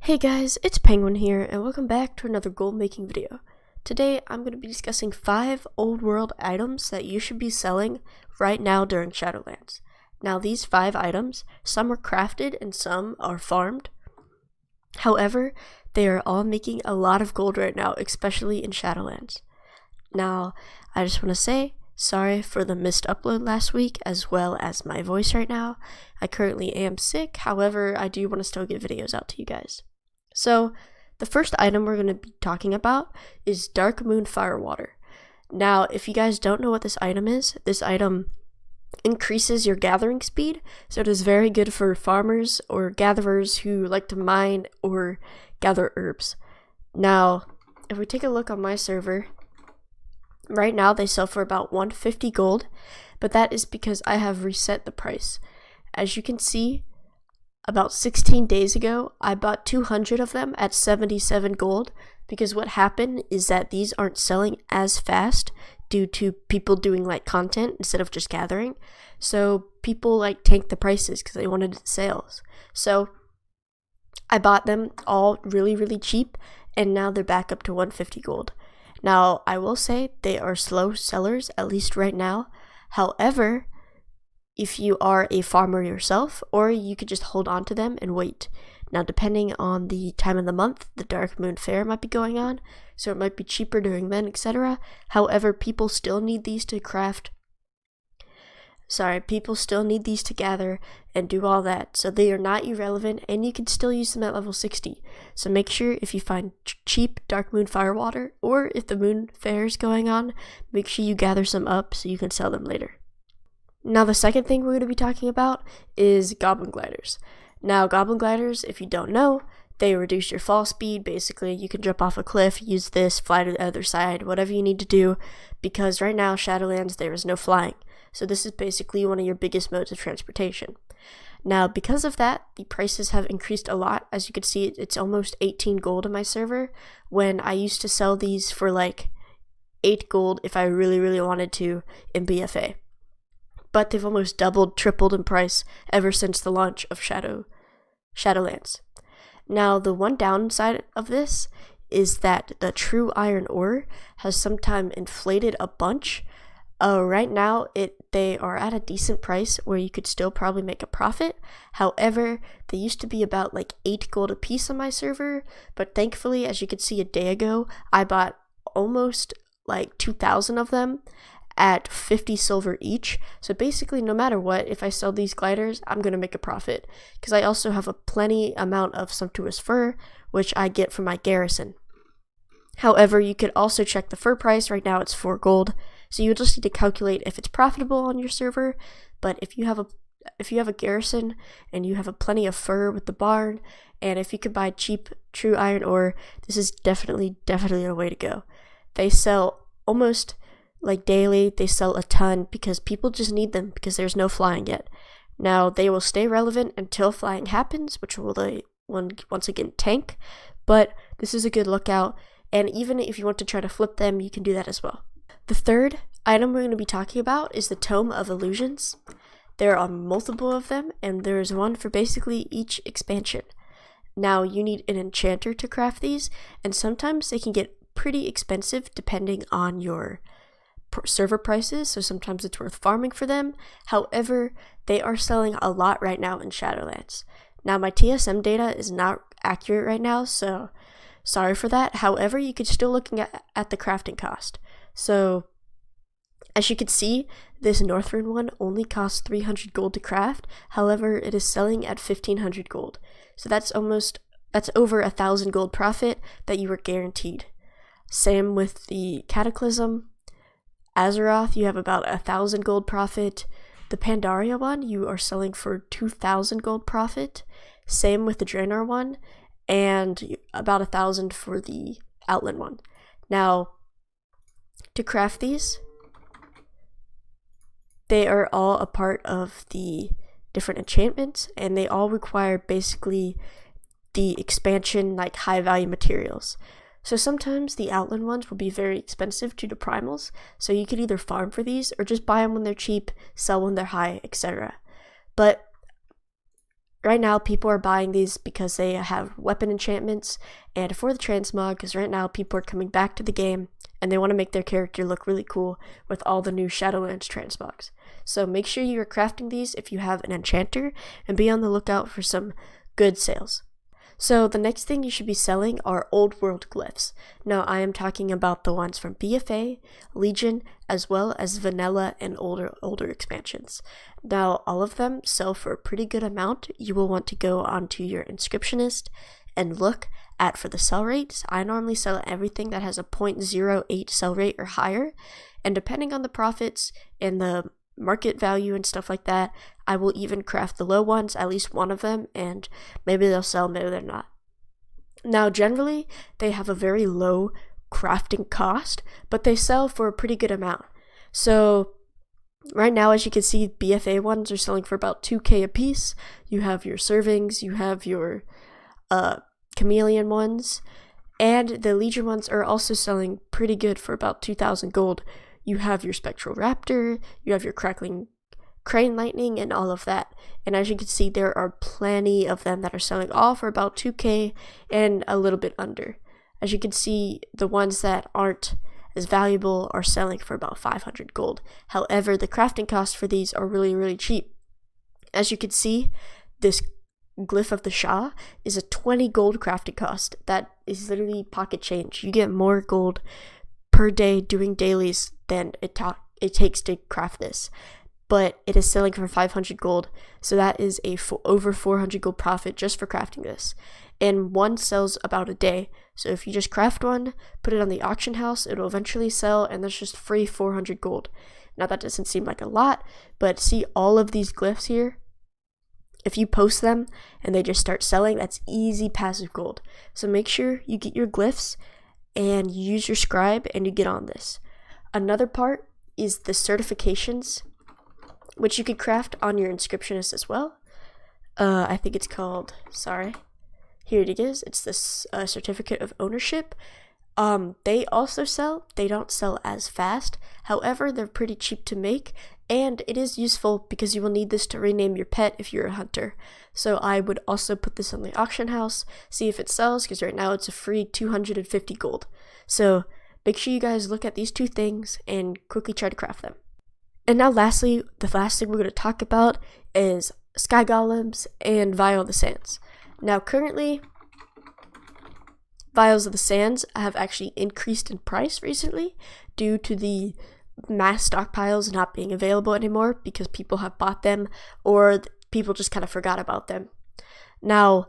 Hey guys, it's Penguin here, and welcome back to another gold making video. Today, I'm going to be discussing 5 old world items that you should be selling right now during Shadowlands. Now, these 5 items, some are crafted and some are farmed. However, they are all making a lot of gold right now, especially in Shadowlands. Now, I just want to say, sorry for the missed upload last week, as well as my voice right now. I currently am sick, however, I do want to still get videos out to you guys. So, the first item we're going to be talking about is Darkmoon Firewater. Now, if you guys don't know what this item is, this item increases your gathering speed, so it is very good for farmers or gatherers who like to mine or gather herbs. Now, if we take a look on my server, right now they sell for about 150 gold, but that is because I have reset the price. As you can see, about 16 days ago, I bought 200 of them at 77 gold because what happened is that these aren't selling as fast due to people doing like content instead of just gathering. So people like tanked the prices because they wanted sales. So I bought them all really cheap, and now they're back up to 150 gold. Now, I will say they are slow sellers, at least right now. However, if you are a farmer yourself, or you could just hold on to them and wait. Now, depending on the time of the month, the Darkmoon Fair might be going on, so it might be cheaper during then, etc. However, people still need these to people still need these to gather and do all that, so they are not irrelevant, and you can still use them at level 60. So make sure if you find cheap Darkmoon Firewater, or if the Moon Fair is going on, make sure you gather some up so you can sell them later. Now, the second thing we're going to be talking about is Goblin Gliders. Now, Goblin Gliders, if you don't know, they reduce your fall speed. Basically, you can jump off a cliff, use this, fly to the other side, whatever you need to do, because right now, Shadowlands, there is no flying. So this is basically one of your biggest modes of transportation. Now, because of that, the prices have increased a lot. As you can see, it's almost 18 gold on my server, when I used to sell these for like 8 gold if I really wanted to in BFA. But they've almost doubled, tripled in price ever since the launch of Shadowlands. Now, the one downside of this is that the true iron ore has sometimes inflated a bunch. Right now, they are at a decent price where you could still probably make a profit. However, they used to be about like 8 gold a piece on my server, but thankfully, as you could see a day ago, I bought almost like 2,000 of them at 50 silver each. So basically, no matter what, if I sell these gliders, I'm going to make a profit, because I also have a plenty amount of sumptuous fur, which I get from my garrison. However, you could also check the fur price. Right now it's 4 gold, so you just need to calculate if it's profitable on your server. But if you have a garrison and you have a plenty of fur with the barn, and if you could buy cheap true iron ore, this is definitely a way to go. They sell almost like daily. They sell a ton because people just need them because there's no flying yet. Now, they will stay relevant until flying happens, which will they once again tank, but this is a good lookout, and even if you want to try to flip them, you can do that as well. The third item we're going to be talking about is the Tome of Illusions. There are multiple of them, and there is one for basically each expansion. Now, you need an enchanter to craft these, and sometimes they can get pretty expensive depending on your server prices, so sometimes it's worth farming for them. However, they are selling a lot right now in Shadowlands. Now, my TSM data is not accurate right now, so sorry for that. However, you could still looking at the crafting cost. So, as you can see, this Northern one only costs 300 gold to craft. However, it is selling at 1,500 gold. So that's over 1,000 gold profit that you were guaranteed. Same with the Cataclysm. Azeroth, you have about 1,000 gold profit. The Pandaria one, you are selling for 2,000 gold profit. Same with the Draenor one, and about 1,000 for the Outland one. Now, to craft these, they are all a part of the different enchantments, and they all require basically the expansion, like high value materials. So sometimes the Outland ones will be very expensive due to primals, so you could either farm for these or just buy them when they're cheap, sell when they're high, etc. But right now people are buying these because they have weapon enchantments and for the transmog, because right now people are coming back to the game and they want to make their character look really cool with all the new Shadowlands transmogs. So make sure you are crafting these if you have an enchanter, and be on the lookout for some good sales. So the next thing you should be selling are old world glyphs. Now I am talking about the ones from BFA, Legion, as well as vanilla and older expansions. Now all of them sell for a pretty good amount. You will want to go onto your inscriptionist and look at for the sell rates. I normally sell everything that has a 0.08 sell rate or higher, and depending on the profits and the market value and stuff like that, I will even craft the low ones, at least one of them, and maybe they'll sell, maybe they're not. Now generally they have a very low crafting cost, but they sell for a pretty good amount. So right now, as you can see, BFA ones are selling for about 2k a piece. You have your servings, you have your chameleon ones, and the Legion ones are also selling pretty good for about 2,000 gold. You have your Spectral Raptor, you have your Crackling Crane Lightning, and all of that. And as you can see, there are plenty of them that are selling all for about 2k and a little bit under. As you can see, the ones that aren't as valuable are selling for about 500 gold. However, the crafting costs for these are really, really cheap. As you can see, this Glyph of the Shah is a 20 gold crafting cost. That is literally pocket change. You get more gold per day doing dailies than it takes to craft this, but it is selling for 500 gold, so that is a over 400 gold profit just for crafting this. And one sells about a day, so if you just craft one, put it on the auction house, it will eventually sell, and that's just free 400 gold. Now that doesn't seem like a lot, but see all of these glyphs here, if you post them and they just start selling, that's easy passive gold. So make sure you get your glyphs and you use your scribe and you get on this. Another part is the certifications, which you could craft on your inscriptionist as well. I think it's called, here it is. It's this certificate of ownership. They also sell. They don't sell as fast. However, they're pretty cheap to make, and it is useful because you will need this to rename your pet if you're a hunter. So I would also put this on the auction house, see if it sells, because right now it's a free 250 gold. So make sure you guys look at these two things and quickly try to craft them. And now lastly, the last thing we're going to talk about is Sky Golems and Vial of the Sands. Now currently, Vials of the Sands have actually increased in price recently due to the mass stockpiles not being available anymore because people have bought them or people just kind of forgot about them. Now,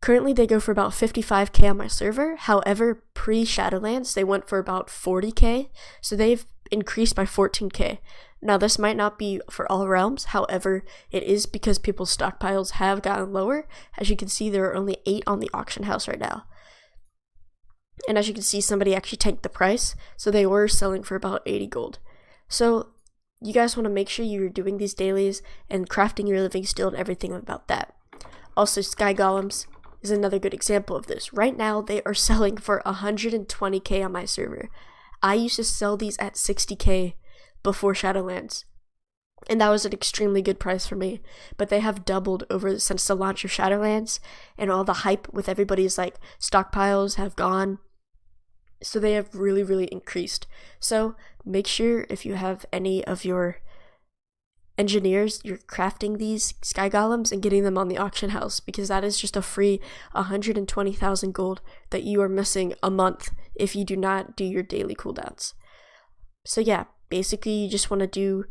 currently they go for about 55k on my server. However, pre-Shadowlands, they went for about 40k, so they've increased by 14k. Now, this might not be for all realms. However, it is because people's stockpiles have gotten lower. As you can see, there are only 8 on the auction house right now. And as you can see, somebody actually tanked the price, so they were selling for about 80 gold. So you guys want to make sure you're doing these dailies and crafting your living steel and everything about that. Also, Sky Golems is another good example of this. Right now, they are selling for 120k on my server. I used to sell these at 60k before Shadowlands, and that was an extremely good price for me. But they have doubled since the launch of Shadowlands, and all the hype with everybody's like stockpiles have gone. So they have really, really increased. So make sure if you have any of your engineers, you're crafting these Sky Golems and getting them on the auction house, because that is just a free 120,000 gold that you are missing a month if you do not do your daily cooldowns. So yeah, basically you just want to do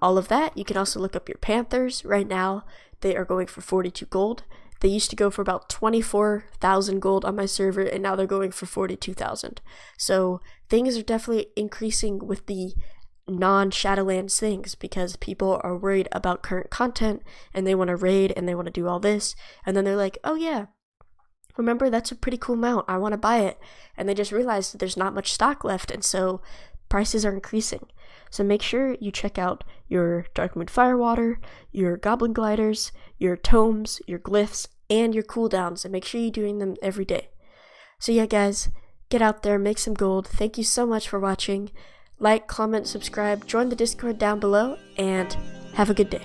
all of that. You can also look up your Panthers. Right now they are going for 42 gold. They used to go for about 24,000 gold on my server, and now they're going for 42,000. So things are definitely increasing with the non-Shadowlands things, because people are worried about current content and they want to raid and they want to do all this, and then they're like, oh yeah, remember, that's a pretty cool mount, I want to buy it, and they just realize that there's not much stock left, and so prices are increasing. So make sure you check out your Darkmoon Firewater, your Goblin Gliders, your tomes, your glyphs, and your cooldowns, and make sure you're doing them every day. So yeah guys, get out there, make some gold. Thank you so much for watching. Like, comment, subscribe, join the Discord down below, and have a good day.